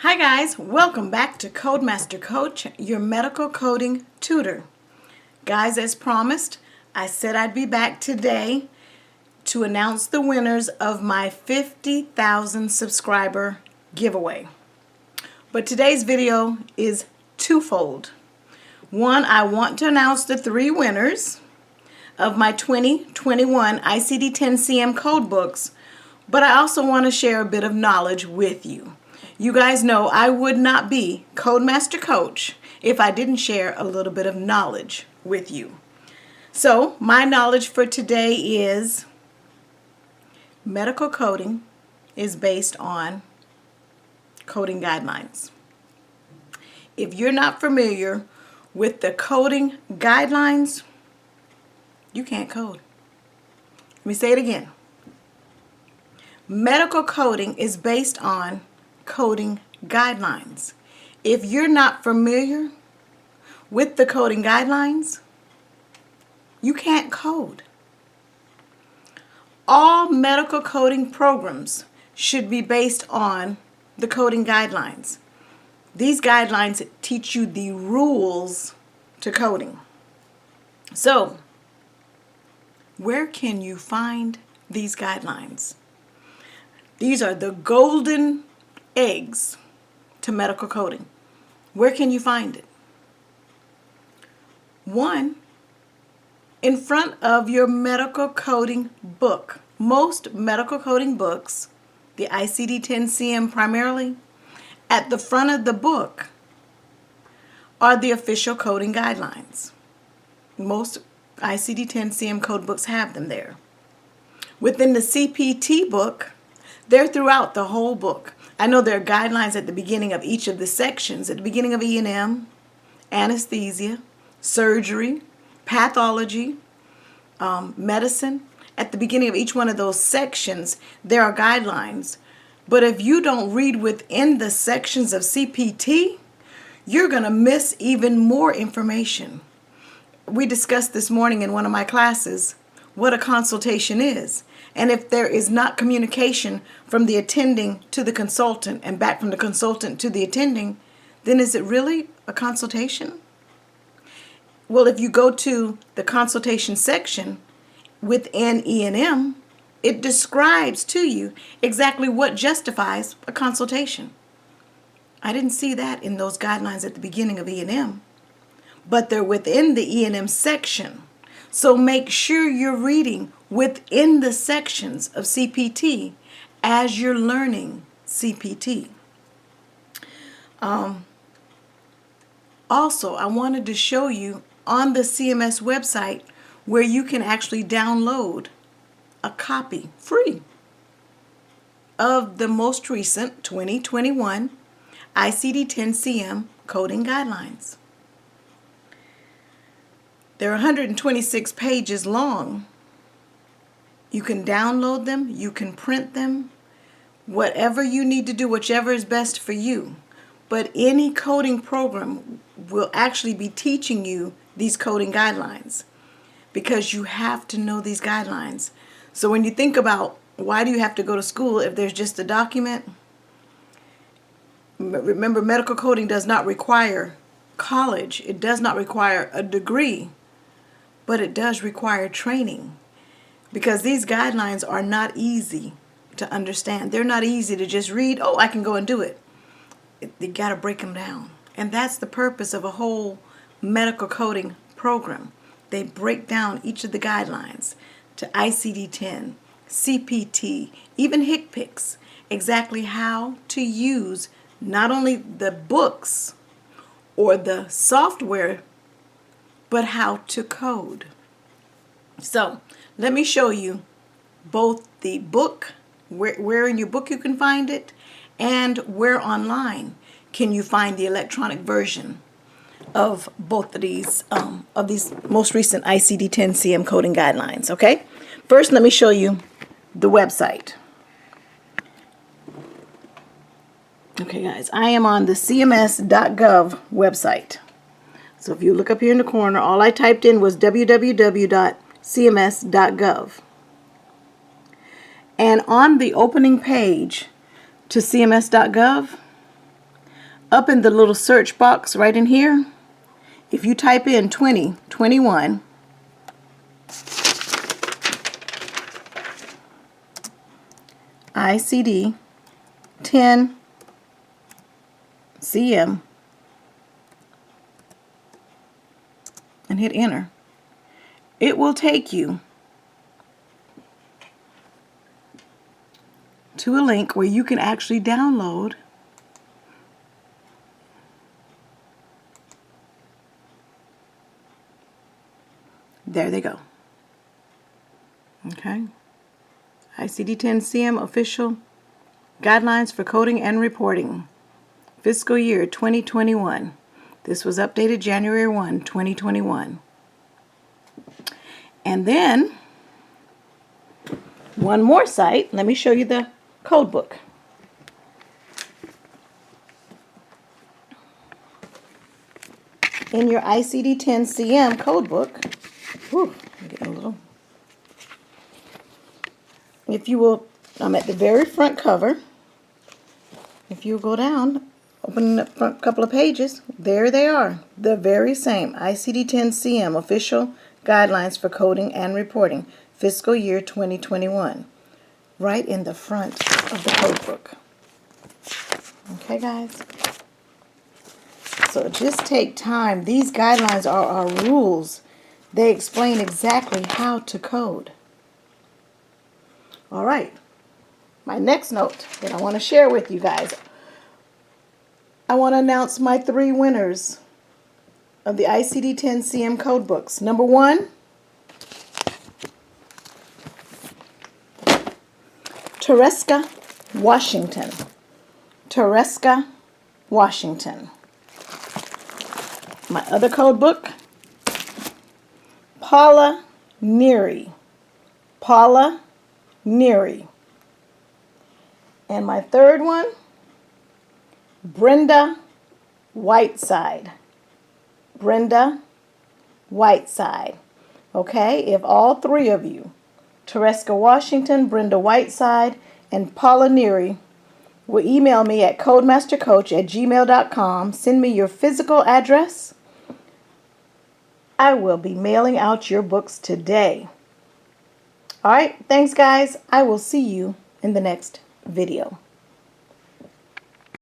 Hi guys, welcome back to Codemaster Coach, your medical coding tutor. Guys, as promised, I said I'd be back today to announce the winners of my 50,000 subscriber giveaway. But today's video is twofold. One, I want to announce the 3 winners of my 2021 ICD-10-CM code books, but I also want to share a bit of knowledge with you. You guys know I would not be Codemaster Coach if I didn't share a little bit of knowledge with you. So my knowledge for today is medical coding is based on coding guidelines. If you're not familiar with the coding guidelines, you can't code. Let me say it again. Medical coding is based on coding guidelines. If you're not familiar with the coding guidelines, you can't code. All medical coding programs should be based on the coding guidelines. These guidelines teach you the rules to coding. So, where can you find these guidelines? These are the golden eggs to medical coding. Where can you find it? 1, in front of your medical coding book. Most medical coding books, the ICD-10-CM primarily, at the front of the book are the official coding guidelines. Most ICD-10-CM code books have them there. Within the CPT book, they're throughout the whole book. I know there are guidelines at the beginning of each of the sections. At the beginning of E&M, anesthesia, surgery, pathology, medicine. At the beginning of each one of those sections, there are guidelines. But if you don't read within the sections of CPT, you're going to miss even more information. We discussed this morning in one of my classes what a consultation is. And if there is not communication from the attending to the consultant and back from the consultant to the attending, then is it really a consultation? Well, if you go to the consultation section within E&M, it describes to you exactly what justifies a consultation. I didn't see that in those guidelines at the beginning of E&M, but they're within the E&M section. So make sure you're reading within the sections of CPT as you're learning CPT. Also, I wanted to show you on the CMS website where you can actually download a copy free of the most recent 2021 ICD-10-CM coding guidelines. They're 126 pages long. You can download them, you can print them, whatever you need to do, whichever is best for you. But any coding program will actually be teaching you these coding guidelines because you have to know these guidelines. So when you think about why do you have to go to school if there's just a document, remember medical coding does not require college. It does not require a degree, but it does require training because these guidelines are not easy to understand. They're not easy to just read, oh, I can go and do it. You got to break them down. And that's the purpose of a whole medical coding program. They break down each of the guidelines to ICD-10, CPT, even HCPCS, exactly how to use not only the books or the software, but how to code. So let me show you both the book, where in your book you can find it, and where online can you find the electronic version of both of these most recent ICD-10-CM coding guidelines. Okay, first let me show you the website. Okay guys, I am on the cms.gov website. So if you look up here in the corner, all I typed in was www.cms.gov. And on the opening page to cms.gov, up in the little search box right in here, if you type in 2021, ICD 10 CM, and hit enter, it will take you to a link where you can actually download there they go. Okay. ICD-10-CM official guidelines for coding and reporting. Fiscal year 2021. This was updated January 1, 2021. And then one more site. Let me show you the code book. In your ICD-10-CM code book, whew, I'm getting a little. If you will, I'm at the very front cover. If you go down, open the front couple of pages, there they are. The very same ICD-10-CM official guidelines for coding and reporting, fiscal year 2021. Right in the front of the code book. Okay, guys? So just take time. These guidelines are our rules. They explain exactly how to code. All right. My next note that I want to share with you guys. I want to announce my 3 winners of the ICD-10-CM code books. Number 1, Tereska Washington. Tereska Washington. My other code book, Paula Neary. Paula Neary. And my third one, Brenda Whiteside. Brenda Whiteside. Okay, if all 3 of you, Tereska Washington, Brenda Whiteside, and Paula Neary, will email me at codemastercoach@gmail.com, send me your physical address, I will be mailing out your books today. All right, thanks guys. I will see you in the next video.